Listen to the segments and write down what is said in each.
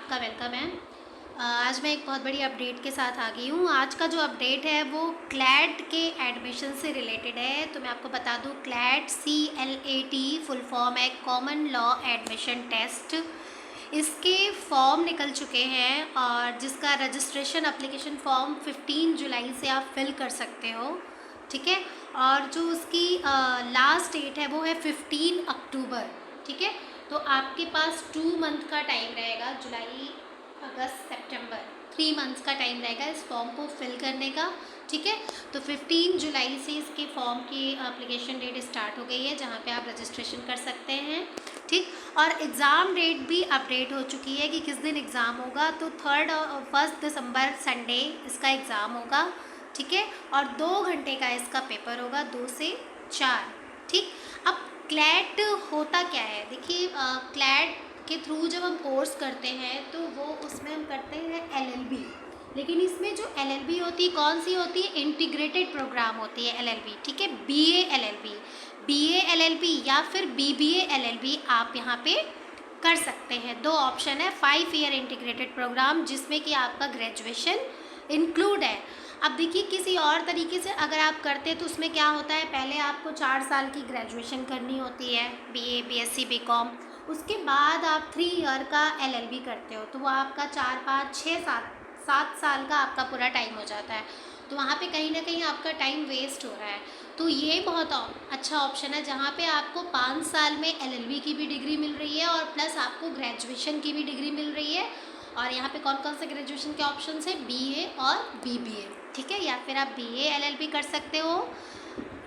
आपका वेलकम है। आज मैं एक बहुत बड़ी अपडेट के साथ आ गई हूँ। आज का जो अपडेट है वो क्लैट के एडमिशन से रिलेटेड है। तो मैं आपको बता दूँ, क्लैट CLAT फुल फॉर्म है कॉमन लॉ एडमिशन टेस्ट। इसके फॉर्म निकल चुके हैं और जिसका रजिस्ट्रेशन एप्लीकेशन फॉर्म 15 जुलाई से आप फिल कर सकते हो। ठीक है। और जो उसकी लास्ट डेट है वो है 15 अक्टूबर। ठीक है। तो आपके पास 2 मंथ का टाइम रहेगा, जुलाई अगस्त सितंबर, 3 मंथ्स का टाइम रहेगा इस फॉर्म को फिल करने का। ठीक है। तो 15 जुलाई से इसके फॉर्म की एप्लीकेशन डेट स्टार्ट हो गई है, जहाँ पे आप रजिस्ट्रेशन कर सकते हैं। ठीक। और एग्ज़ाम डेट भी अपडेट हो चुकी है कि किस दिन एग्ज़ाम होगा। तो 1 दिसंबर संडे इसका एग्ज़ाम होगा। ठीक है। और 2 घंटे का इसका पेपर होगा, 2 से 4। ठीक। अब क्लैट होता क्या है, देखिए क्लैट के थ्रू जब हम कोर्स करते हैं तो वो उसमें हम करते हैं LLB। लेकिन इसमें जो LLB होती है कौन सी होती है, इंटीग्रेटेड प्रोग्राम होती है LLB। ठीक है। BA LLB या फिर BBA LLB आप यहाँ पे कर सकते हैं। 2 ऑप्शन है। 5 ईयर इंटीग्रेटेड प्रोग्राम जिसमें कि आपका ग्रेजुएशन इंक्लूड है। अब देखिए, किसी और तरीके से अगर आप करते तो उसमें क्या होता है, पहले आपको 4 साल की ग्रेजुएशन करनी होती है, BA BSc BCom। उसके बाद आप 3 ईयर का LLB करते हो, तो वो आपका 4 5 6 7 साल का आपका पूरा टाइम हो जाता है। तो वहाँ पे कहीं ना कहीं आपका टाइम वेस्ट हो रहा है। तो ये बहुत अच्छा ऑप्शन है, जहाँ पे आपको 5 साल में LLB की भी डिग्री मिल रही है और प्लस आपको ग्रेजुएशन की भी डिग्री मिल रही है। और यहाँ पे कौन कौन से ग्रेजुएशन के ऑप्शन है, BA और BBA। ठीक है। या फिर आप BA LLB कर सकते हो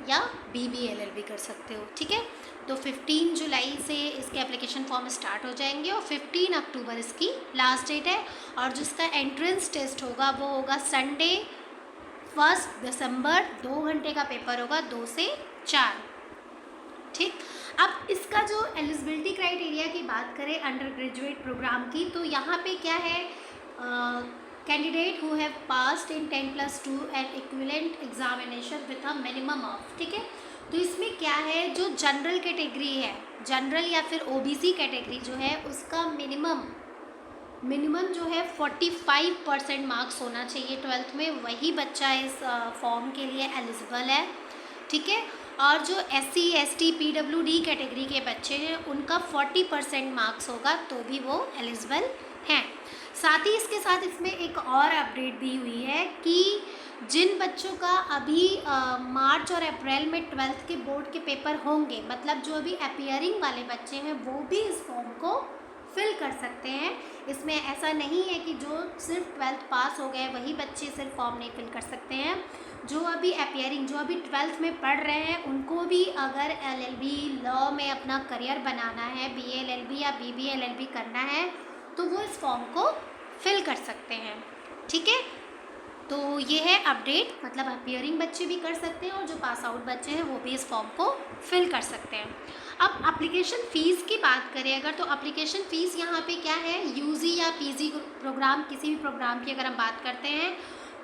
या BBA LLB कर सकते हो। ठीक है। तो 15 जुलाई से इसके एप्लीकेशन फॉर्म स्टार्ट हो जाएंगे और 15 अक्टूबर इसकी लास्ट डेट है। और जिसका एंट्रेंस टेस्ट होगा वो होगा संडे 1 दिसंबर, 2 घंटे का पेपर होगा, 2 से 4। ठीक। अब इसका जो एलिजिबिलिटी क्राइटेरिया की बात करें अंडर ग्रेजुएट प्रोग्राम की, तो यहाँ पे क्या है, candidate who have passed in 10+2 and equivalent examination with a minimum of. ठीक है। तो इसमें क्या है, जो जनरल कैटेगरी है, जनरल या फिर OBC कैटेगरी जो है उसका मिनिमम जो है 45% मार्क्स होना चाहिए 12th में, वही बच्चा इस फॉर्म के लिए एलिजिबल है। ठीक है। और जो SC ST PWD कैटेगरी के बच्चे हैं उनका 40% मार्क्स होगा तो भी वो एलिजिबल हैं। साथ ही इसके साथ इसमें एक और अपडेट दी हुई है कि जिन बच्चों का अभी मार्च और अप्रैल में 12th के बोर्ड के पेपर होंगे, मतलब जो अभी अपियरिंग वाले बच्चे हैं वो भी इस फॉर्म को फिल कर सकते हैं। इसमें ऐसा नहीं है कि जो सिर्फ 12th पास हो गए वही बच्चे सिर्फ फॉर्म नहीं फिल कर सकते हैं। जो अभी अपियरिंग, जो अभी 12th में पढ़ रहे हैं, उनको भी अगर LLB लॉ में अपना करियर बनाना है, BA LLB या BBA LLB करना है, तो वो इस फॉर्म को फिल कर सकते हैं। ठीक है। तो ये है अपडेट, मतलब अपियरिंग बच्चे भी कर सकते हैं और जो पास आउट बच्चे हैं वो भी इस फॉर्म को फिल कर सकते हैं। अब एप्लीकेशन फ़ीस की बात करें अगर, तो एप्लीकेशन फ़ीस यहाँ पे क्या है, UG या PG प्रोग्राम, किसी भी प्रोग्राम की अगर हम बात करते हैं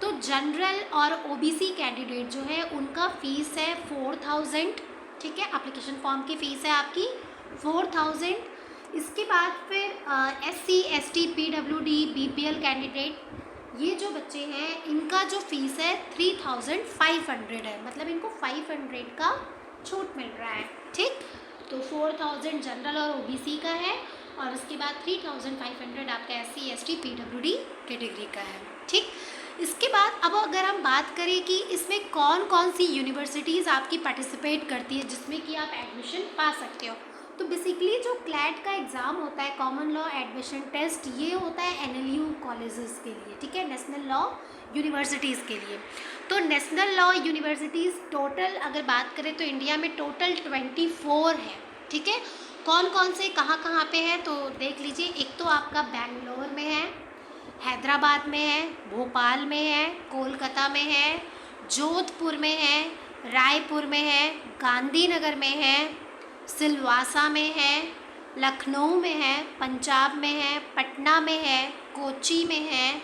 तो जनरल और OBC कैंडिडेट जो है उनका फ़ीस है 4000। ठीक है। एप्लीकेशन फॉर्म की फ़ीस है आपकी 4000। इसके बाद फिर SC ST PWD BPL candidate, ये जो बच्चे हैं इनका जो फीस है 3500 है, मतलब इनको 500 का छूट मिल रहा है। ठीक। तो 4000 जनरल और OBC का है और उसके बाद 3500 आपका SC ST PWD कैटेगरी का है। ठीक। इसके बाद अब अगर हम बात करें कि इसमें कौन कौन सी यूनिवर्सिटीज़ आपकी पार्टिसिपेट करती है जिसमें कि आप एडमिशन पा सकते हो, तो बेसिकली जो क्लैट का एग्ज़ाम होता है, कॉमन लॉ एडमिशन टेस्ट, ये होता है NLU कॉलेजेस के लिए। ठीक है। नेशनल लॉ यूनिवर्सिटीज़ के लिए। तो नेशनल लॉ यूनिवर्सिटीज़ टोटल अगर बात करें तो इंडिया में टोटल 24 है। ठीक है। कौन कौन से कहाँ कहाँ पे है तो देख लीजिए। एक तो आपका बेंगलोर में है, हैदराबाद में है, भोपाल में है, कोलकाता में है, जोधपुर में है, रायपुर में है, गांधीनगर में है, सिलवासा में है, लखनऊ में है, पंजाब में है, पटना में है, कोच्चि में है,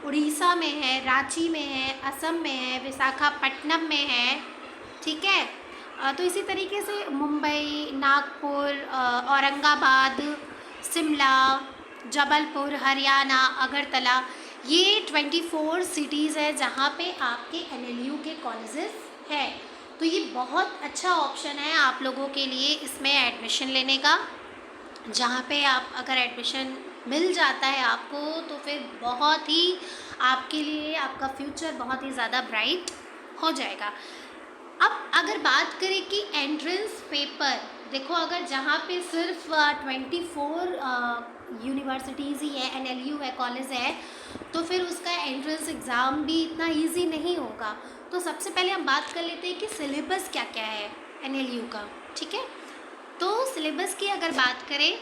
उड़ीसा में है, रांची में है, असम में है, विशाखापट्टनम में है। ठीक है। तो इसी तरीके से मुंबई, नागपुर, औरंगाबाद, शिमला, जबलपुर, हरियाणा, अगरतला, ये 24 सिटीज़ है जहाँ पे आपके NLU के कॉलेजेस है। तो ये बहुत अच्छा ऑप्शन है आप लोगों के लिए इसमें एडमिशन लेने का, जहाँ पे आप अगर एडमिशन मिल जाता है आपको तो फिर बहुत ही आपके लिए आपका फ्यूचर बहुत ही ज़्यादा ब्राइट हो जाएगा। अब अगर बात करें कि एंट्रेंस पेपर, देखो अगर जहाँ पे सिर्फ 24 यूनिवर्सिटीज़ ही है, NLU है, कॉलेज है, तो फिर उसका एंट्रेंस एग्ज़ाम भी इतना इजी नहीं होगा। तो सबसे पहले हम बात कर लेते हैं कि सिलेबस क्या क्या है NLU का, ठीक है। तो सिलेबस की अगर बात करें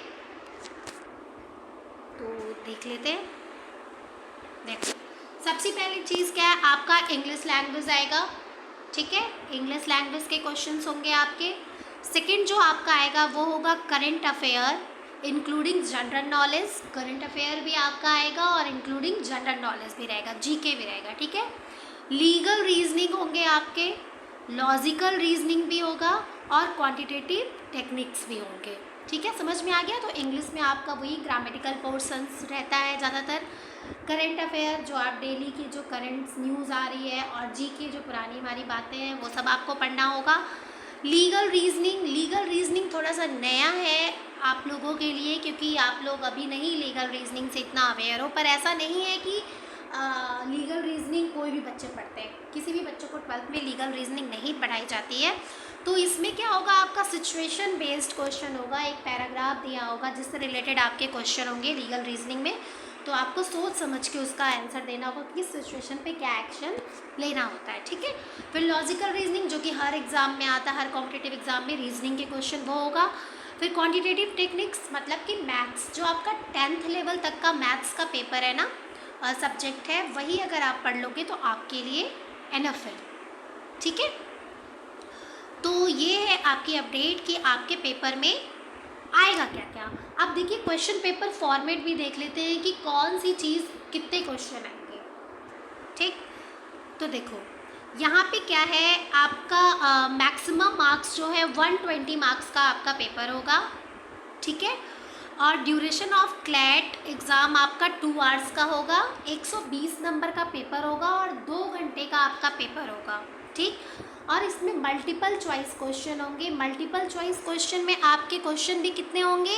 तो देख लेते हैं। देखो सबसे पहली चीज़ क्या है, आपका इंग्लिश लैंग्वेज आएगा, ठीक है। इंग्लिश लैंग्वेज के क्वेश्चंस होंगे आपके। सेकंड जो आपका आएगा वो होगा current affair including general knowledge. Current affair भी आपका आएगा और इंक्लूडिंग जनरल नॉलेज भी रहेगा, GK भी रहेगा, ठीक है। लीगल रीजनिंग होंगे आपके, लॉजिकल रीजनिंग भी होगा और क्वांटिटेटिव टेक्निक्स भी होंगे, ठीक है। समझ में आ गया। तो इंग्लिश में आपका वही ग्रामेटिकल पोर्शंस रहता है ज़्यादातर। करंट अफेयर जो आप डेली की जो करंट न्यूज़ आ रही है, और GK जो पुरानी हमारी बातें हैं वो सब आपको पढ़ना होगा। लीगल रीजनिंग थोड़ा सा नया है आप लोगों के लिए, क्योंकि आप लोग अभी नहीं लीगल रीजनिंग से इतना अवेयर हो। पर ऐसा नहीं है कि लीगल रीजनिंग कोई भी बच्चे पढ़ते हैं, किसी भी बच्चों को 12th में लीगल रीजनिंग नहीं पढ़ाई जाती है। तो इसमें क्या होगा, आपका सिचुएशन बेस्ड क्वेश्चन होगा, एक पैराग्राफ दिया होगा जिससे रिलेटेड आपके क्वेश्चन होंगे लीगल रीजनिंग में। तो आपको सोच समझ के उसका आंसर देना होगा कि किस सिचुएशन पे क्या एक्शन लेना होता है, ठीक है। फिर लॉजिकल रीजनिंग जो कि हर एग्ज़ाम में आता है, हर कॉम्पिटिटिव एग्ज़ाम में रीजनिंग के क्वेश्चन वो होगा। फिर क्वांटिटेटिव टेक्निक्स मतलब कि मैथ्स, जो आपका 10th लेवल तक का मैथ्स का पेपर है ना, सब्जेक्ट है, वही अगर आप पढ़ लोगे तो आपके लिए एनफ है, ठीक है। तो ये है आपकी अपडेट कि आपके पेपर में आएगा क्या क्या। अब देखिए क्वेश्चन पेपर फॉर्मेट भी देख लेते हैं कि कौन सी चीज़ कितने क्वेश्चन आएंगे, ठीक। तो देखो यहाँ पे क्या है, आपका मैक्सिमम मार्क्स जो है 120 मार्क्स का आपका पेपर होगा, ठीक है। और ड्यूरेशन ऑफ क्लैट एग्ज़ाम आपका 2 आवर्स का होगा, 120 नंबर का पेपर होगा और 2 घंटे का आपका पेपर होगा, ठीक। और इसमें मल्टीपल चॉइस क्वेश्चन होंगे। मल्टीपल चॉइस क्वेश्चन में आपके क्वेश्चन भी कितने होंगे,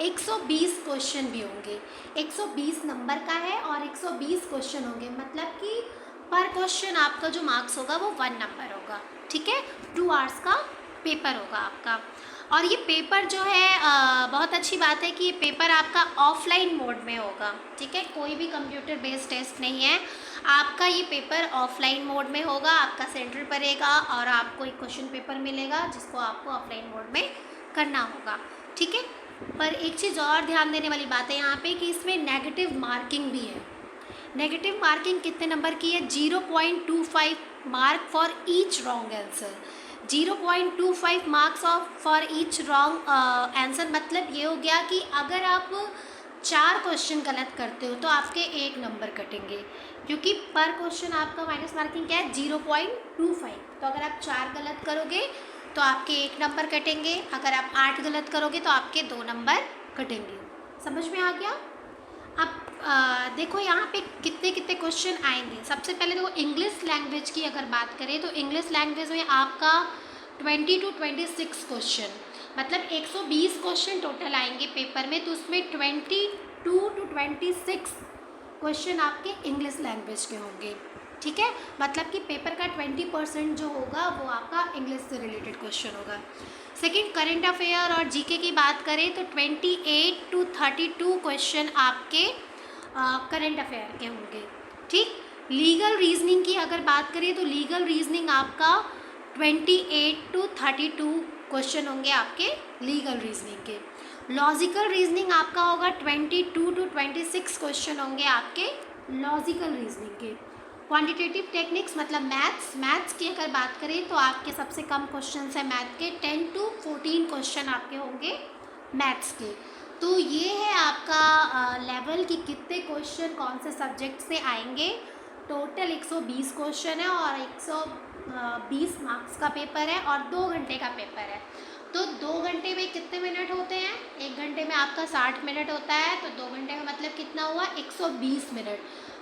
120 क्वेश्चन भी होंगे। 120 नंबर का है और 120 क्वेश्चन होंगे, मतलब कि पर क्वेश्चन आपका जो मार्क्स होगा वो 1 नंबर होगा, ठीक है। 2 आवर्स का पेपर होगा आपका। और ये पेपर जो है बहुत अच्छी बात है कि ये पेपर आपका ऑफलाइन मोड में होगा, ठीक है। कोई भी कंप्यूटर बेस्ड टेस्ट नहीं है, आपका ये पेपर ऑफलाइन मोड में होगा। आपका सेंटर पड़ेगा और आपको एक क्वेश्चन पेपर मिलेगा जिसको आपको ऑफलाइन मोड में करना होगा, ठीक है। पर एक चीज़ और ध्यान देने वाली बात है यहाँ पे कि इसमें नेगेटिव मार्किंग भी है। नेगेटिव मार्किंग कितने नंबर की है, 0.25 mark for each wrong answer. 0.25 marks for each wrong answer मतलब ये हो गया कि अगर आप 4 क्वेश्चन गलत करते हो तो आपके 1 नंबर कटेंगे, क्योंकि पर क्वेश्चन आपका माइनस मार्किंग क्या है, 0.25। तो अगर आप 4 गलत करोगे तो आपके 1 नंबर कटेंगे, अगर आप 8 गलत करोगे तो आपके 2 नंबर कटेंगे। समझ में आ गया। अब देखो यहाँ पे कितने कितने क्वेश्चन आएंगे। सबसे पहले देखो इंग्लिश लैंग्वेज की अगर बात करें तो इंग्लिश लैंग्वेज में आपका 20 to 26 क्वेश्चन, मतलब 120 क्वेश्चन टोटल आएंगे पेपर में। तो उसमें 22 to 26 क्वेश्चन आपके इंग्लिश लैंग्वेज के होंगे, ठीक है। मतलब कि पेपर का 20% जो होगा वो आपका इंग्लिश से रिलेटेड क्वेश्चन होगा। सेकंड, करंट अफेयर और जीके की बात करें तो 28 to 32 क्वेश्चन आपके करंट अफेयर के होंगे, ठीक। लीगल रीजनिंग की अगर बात करें तो लीगल रीजनिंग आपका 28 to 32 क्वेश्चन होंगे आपके लीगल रीजनिंग के। लॉजिकल रीजनिंग आपका होगा 22 to 26 क्वेश्चन होंगे आपके लॉजिकल रीजनिंग के। क्वांटिटेटिव टेक्निक्स मतलब मैथ्स की अगर बात करें तो आपके सबसे कम क्वेश्चन है मैथ के, 10 to 14 क्वेश्चन आपके होंगे मैथ्स के। तो ये है आपका लेवल कि कितने क्वेश्चन कौन से सब्जेक्ट से आएंगे। टोटल 120 क्वेश्चन है और 120 मार्क्स का पेपर है और 2 घंटे का पेपर है। तो 2 घंटे में कितने मिनट होते हैं? 1 घंटे में आपका 60 मिनट होता है, तो 2 घंटे में मतलब कितना हुआ? 120 मिनट।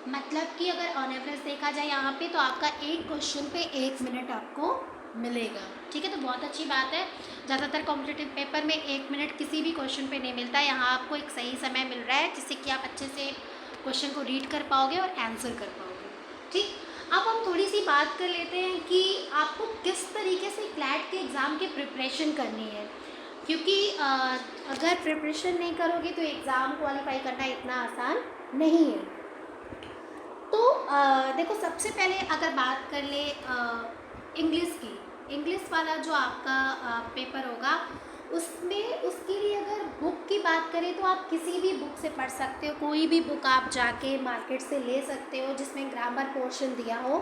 मतलब कि अगर ऑन एवरेज देखा जाए यहाँ पे, तो आपका एक क्वेश्चन पे 1 मिनट आपको मिलेगा। ठीक है, तो बहुत अच्छी बात है। ज़्यादातर कॉम्पिटिटिव पेपर में 1 मिनट किसी भी क्वेश्चन पे नहीं मिलता है। यहाँ आपको एक सही समय मिल रहा है जिससे कि आप अच्छे से क्वेश्चन को रीड कर पाओगे और आंसर कर पाओगे। ठीक, अब हम थोड़ी सी बात कर लेते हैं कि आपको किस तरीके से क्लैट के एग्ज़ाम की प्रिपरेशन करनी है, क्योंकि अगर प्रिपरेशन नहीं करोगे तो एग्ज़ाम क्वालिफाई करना इतना आसान नहीं है। तो देखो, सबसे पहले अगर बात कर ले इंग्लिश की, इंग्लिश वाला जो आपका पेपर होगा, उसमें उसके लिए अगर बुक की बात करें तो आप किसी भी बुक से पढ़ सकते हो। कोई भी बुक आप जाके मार्केट से ले सकते हो जिसमें ग्रामर पोर्शन दिया हो,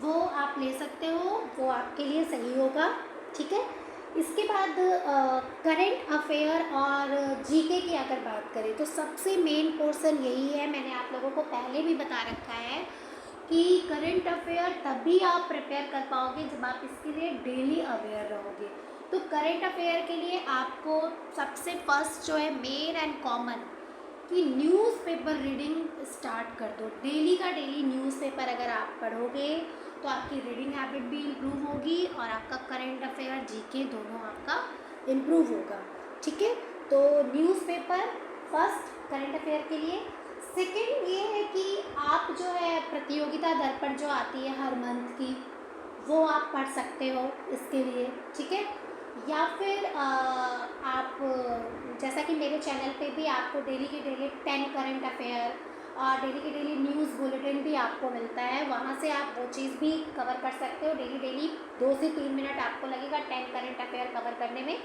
वो आप ले सकते हो, वो आपके लिए सही होगा। ठीक है, इसके बाद करंट अफेयर और जीके की अगर बात करें तो सबसे मेन पोर्शन यही है। मैंने आप लोगों को पहले भी बता रखा है कि करंट अफेयर तभी आप प्रिपेयर कर पाओगे जब आप इसके लिए डेली अवेयर रहोगे। तो करंट अफेयर के लिए आपको सबसे फर्स्ट जो है मेन एंड कॉमन कि न्यूज़पेपर रीडिंग स्टार्ट कर दो। डेली का डेली न्यूज़पेपर अगर आप पढ़ोगे तो आपकी रीडिंग हैबिट भी इम्प्रूव होगी और आपका करंट अफेयर जीके दोनों आपका इम्प्रूव होगा। ठीक है, तो न्यूज़पेपर फर्स्ट करंट अफेयर के लिए। सेकंड ये है कि आप जो है प्रतियोगिता दर्पण जो आती है हर मंथ की, वो आप पढ़ सकते हो इसके लिए। ठीक है, या फिर आप जैसा कि मेरे चैनल पे भी आपको डेली के डेली 10 करंट अफेयर और डेली के डेली न्यूज़ बुलेटिन भी आपको मिलता है, वहाँ से आप वो चीज़ भी कवर कर सकते हो। डेली डेली 2 से 3 मिनट आपको लगेगा 10 करंट अफेयर कवर करने में।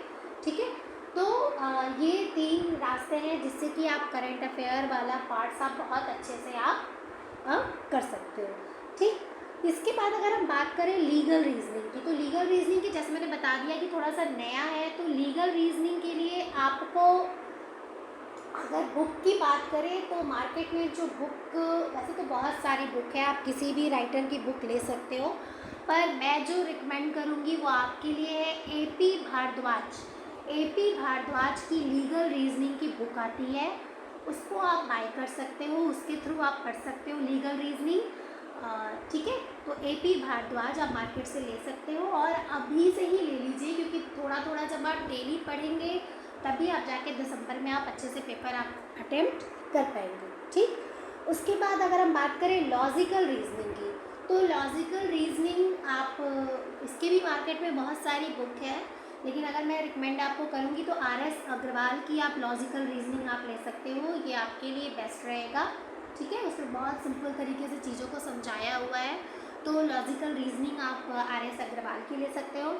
ठीक है, तो ये 3 रास्ते हैं जिससे कि आप करंट अफेयर वाला पार्ट्स आप बहुत अच्छे से आप कर सकते हो। ठीक, इसके बाद अगर हम बात करें लीगल रीजनिंग की, तो लीगल रीजनिंग की जैसे मैंने बता दिया कि थोड़ा सा नया है, तो लीगल रीजनिंग के लिए आपको अगर बुक की बात करें तो मार्केट में जो बुक, वैसे तो बहुत सारी बुक है, आप किसी भी राइटर की बुक ले सकते हो, पर मैं जो रिकमेंड करूँगी वो आपके लिए है एपी भारद्वाज। एपी भारद्वाज की लीगल रीजनिंग की बुक आती है, उसको आप बाय कर सकते हो, उसके थ्रू आप पढ़ सकते हो लीगल रीजनिंग। ठीक है, तो एपी भारद्वाज आप मार्केट से ले सकते हो और अभी से ही ले लीजिए, क्योंकि थोड़ा थोड़ा जब आप डेली पढ़ेंगे तभी आप जाके दिसंबर में आप अच्छे से पेपर आप अटेम्प्ट कर पाएंगे। ठीक, उसके बाद अगर हम बात करें लॉजिकल रीजनिंग की, तो लॉजिकल रीजनिंग आप इसके भी मार्केट में बहुत सारी बुक है, लेकिन अगर मैं रिकमेंड आपको करूँगी तो आर.एस. अग्रवाल की आप लॉजिकल रीजनिंग आप ले सकते हो, ये आपके लिए बेस्ट रहेगा। ठीक है, उसमें बहुत सिंपल तरीके से चीज़ों को समझाया हुआ है, तो लॉजिकल रीजनिंग आप आर.एस. अग्रवाल की ले सकते हो।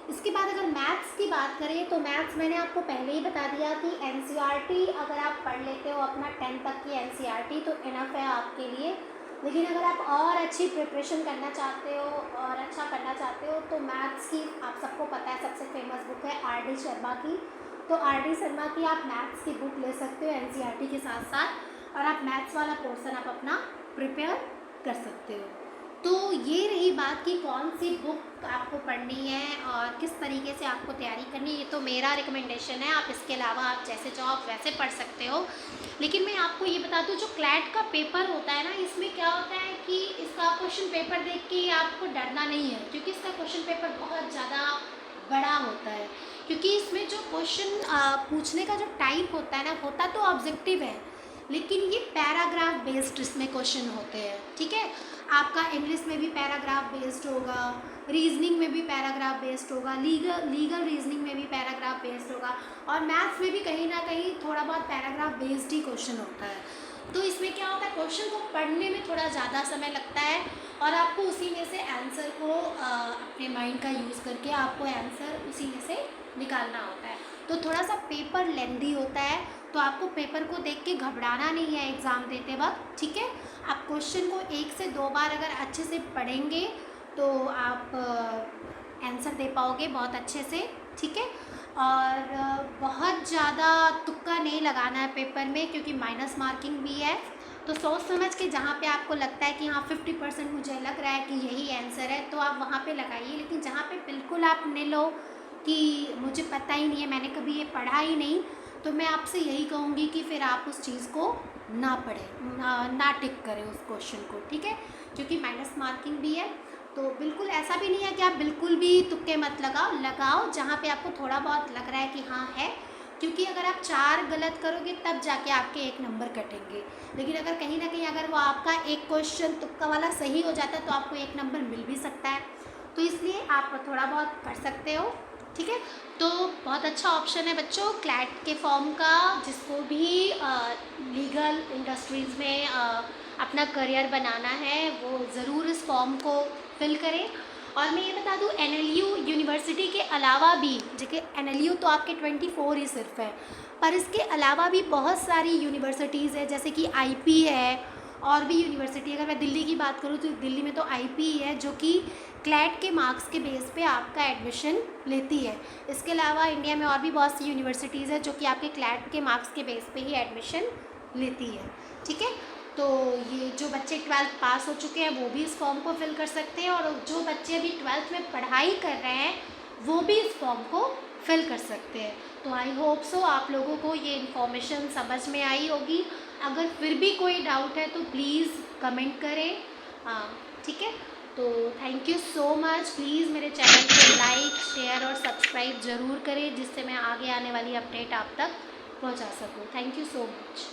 इसके बाद अगर मैथ्स की बात करें तो मैथ्स मैंने आपको पहले ही बता दिया कि एनसीईआरटी अगर आप पढ़ लेते हो अपना 10 तक की एनसीईआरटी तो इनफ है आपके लिए। लेकिन अगर आप और अच्छी प्रिपरेशन करना चाहते हो और अच्छा करना चाहते हो तो मैथ्स की आप सबको पता है सबसे फेमस बुक है आर.डी. शर्मा की। तो आर.डी. शर्मा की आप मैथ्स की बुक ले सकते हो एनसीईआरटी के साथ साथ, और आप मैथ्स वाला पोर्शन आप अपना प्रिपेयर कर सकते हो। तो ये रही बात कि कौन सी बुक आपको पढ़नी है और किस तरीके से आपको तैयारी करनी है, ये तो मेरा रिकमेंडेशन है। आप इसके अलावा आप जैसे चाहो आप वैसे पढ़ सकते हो। लेकिन मैं आपको ये बता दूँ, जो क्लैट का पेपर होता है ना, इसमें क्या होता है कि इसका क्वेश्चन पेपर देख के आपको डरना नहीं है, क्योंकि इसका क्वेश्चन पेपर बहुत ज़्यादा बड़ा होता है। क्योंकि इसमें जो क्वेश्चन पूछने का जो टाइप होता है ना, होता तो ऑब्जेक्टिव है, लेकिन ये पैराग्राफ बेस्ड इसमें क्वेश्चन होते हैं। ठीक है, आपका इंग्लिश में भी पैराग्राफ बेस्ड होगा, रीजनिंग में भी पैराग्राफ बेस्ड होगा, लीगल रीजनिंग में भी पैराग्राफ बेस्ड होगा, और मैथ्स में भी कहीं ना कहीं थोड़ा बहुत पैराग्राफ बेस्ड ही क्वेश्चन होता है। तो इसमें क्या होता है, क्वेश्चन को पढ़ने में थोड़ा ज़्यादा समय लगता है और आपको उसी में से आंसर को अपने माइंड का यूज़ करके आपको आंसर उसी में से निकालना होता है। तो थोड़ा सा पेपर लेंदी होता है, तो आपको पेपर को देख के घबराना नहीं है एग्ज़ाम देते वक्त। ठीक है, आप क्वेश्चन को 1 से 2 बार अगर अच्छे से पढ़ेंगे तो आप आंसर दे पाओगे बहुत अच्छे से। ठीक है, और बहुत ज़्यादा तुक्का नहीं लगाना है पेपर में, क्योंकि माइनस मार्किंग भी है। तो सोच समझ के जहाँ पे आपको लगता है कि हाँ 50% मुझे लग रहा है कि यही आंसर है, तो आप वहाँ पे लगाइए। लेकिन जहाँ पे बिल्कुल आप निल हो कि मुझे पता ही नहीं है, मैंने कभी ये पढ़ा ही नहीं, तो मैं आपसे यही कहूँगी कि फिर आप उस चीज़ को ना पढ़ें, ना टिक करें उस क्वेश्चन को, ठीक है, क्योंकि माइनस मार्किंग भी है। तो बिल्कुल ऐसा भी नहीं है कि आप बिल्कुल भी तुक्के मत लगाओ जहाँ पे आपको थोड़ा बहुत लग रहा है कि हाँ है, क्योंकि अगर आप 4 गलत करोगे तब जाके आपके 1 नंबर कटेंगे। लेकिन अगर कहीं ना कहीं अगर वो आपका एक क्वेश्चन तुक्का वाला सही हो जाता है तो आपको 1 नंबर मिल भी सकता है। तो इसलिए आप थोड़ा बहुत कर सकते हो, ठीक है। तो बहुत अच्छा ऑप्शन है बच्चों क्लैट के फॉर्म का, जिसको भी लीगल इंडस्ट्रीज़ में अपना करियर बनाना है वो ज़रूर इस फॉर्म को फिल करें। और मैं ये बता दूँ NLU यूनिवर्सिटी के अलावा भी, देखिए NLU तो आपके 24 ही सिर्फ है, पर इसके अलावा भी बहुत सारी यूनिवर्सिटीज़ है, जैसे कि IP है, और भी यूनिवर्सिटी, अगर मैं दिल्ली की बात करूँ तो दिल्ली में तो IP ही है जो कि क्लैट के मार्क्स के बेस पे आपका एडमिशन लेती है। इसके अलावा इंडिया में और भी बहुत सी यूनिवर्सिटीज़ है जो कि आपके क्लैट के मार्क्स के बेस पे ही एडमिशन लेती है, ठीक है। तो ये जो बच्चे 12th पास हो चुके हैं वो भी इस फॉर्म को फिल कर सकते हैं, और जो बच्चे अभी 12th में पढ़ाई कर रहे हैं वो भी इस फॉर्म को फिल कर सकते हैं। तो आई होप सो आप लोगों को ये इन्फॉर्मेशन समझ में आई होगी। अगर फिर भी कोई डाउट है तो प्लीज़ कमेंट करें, हाँ ठीक है। तो thank you so much, please मेरे चैनल को लाइक शेयर और सब्सक्राइब ज़रूर करें, जिससे मैं आगे आने वाली अपडेट आप तक पहुंचा सकूं। Thank you so much.